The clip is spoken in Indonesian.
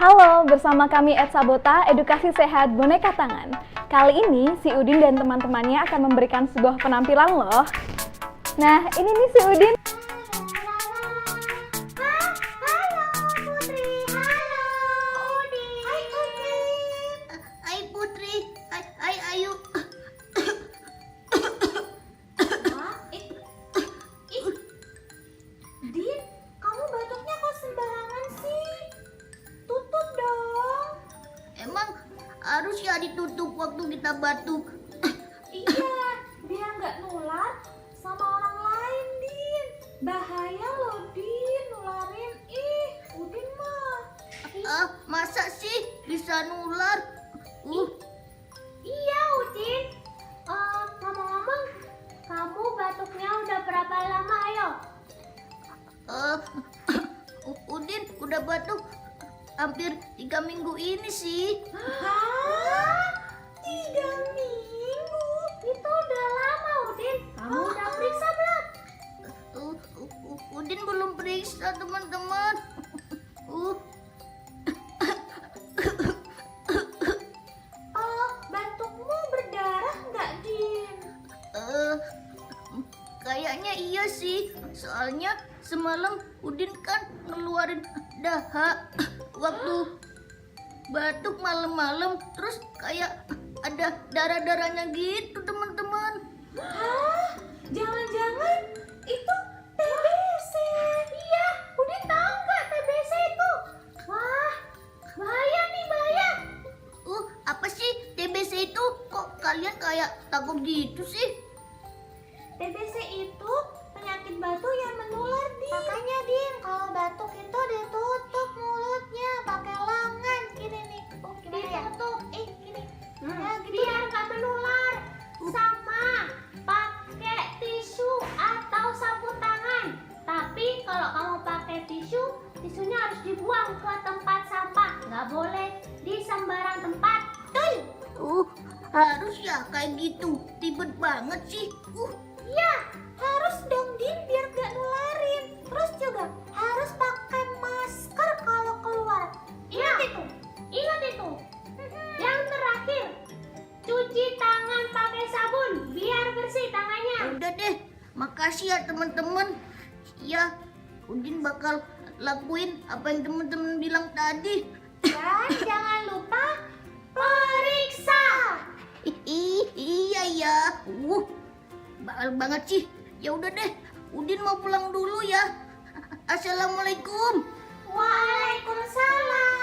Halo, bersama kami Sabota, Edukasi Sehat Boneka Tangan. Kali ini si Udin dan teman-temannya akan memberikan sebuah penampilan loh. Nah, ini nih si Udin. Hai Putri, hai Ayu. Din, kamu batuknya kok sembarangan sih? Tutup dong. Emang harus ya ditutup waktu kita batuk? Iya, biar nggak nular sama orang lain, Din. Bahaya loh, Din, nularin. Udin mah. Masa sih bisa nular? Iya, Udin. Ngomong-ngomong, kamu batuknya udah berapa lama, ayo? Udin udah batuk hampir 3 minggu ini sih. Hah? 3 minggu? Itu udah lama, Udin. Kamu udah periksa belum? Udin belum periksa teman-teman. Batukmu berdarah nggak, Din? Kayaknya iya sih. Soalnya semalam Udin kan ngeluarin dahak waktu batuk malam-malam, terus kayak ada darah-darahnya gitu teman-teman. Hah? Jangan-jangan itu TBC? Iya, Udin tahu nggak TBC itu? Wah, bahaya nih, bahaya. Apa sih TBC itu? Kok kalian kayak takut gitu sih? TBC itu penyakit batuk yang menular, Din. Makanya, Din, kalau batuk itu ditutup mulutnya pakai lengan gini nih. Gimana ya? Ditutup, gini. Ya, gitu. Biar nggak menular. Sama pakai tisu atau sapu tangan. Tapi kalau kamu pakai tisu, tisunya harus dibuang ke tempat sampah. Nggak boleh di sembarang tempat. Betul? Harus ya kayak gitu. Ribet banget sih. Iya, harus dong, Din, biar gak nularin. Terus juga harus pakai masker kalau keluar. Ingat itu. Yang terakhir, cuci tangan pakai sabun biar bersih tangannya. Udah deh, makasih ya teman-teman. Ya, Udin bakal lakuin apa yang teman-teman bilang tadi. Dan jangan lupa periksa. Iya ya. Bakal banget sih. Ya udah deh, Udin mau pulang dulu ya. Assalamualaikum. Waalaikumsalam.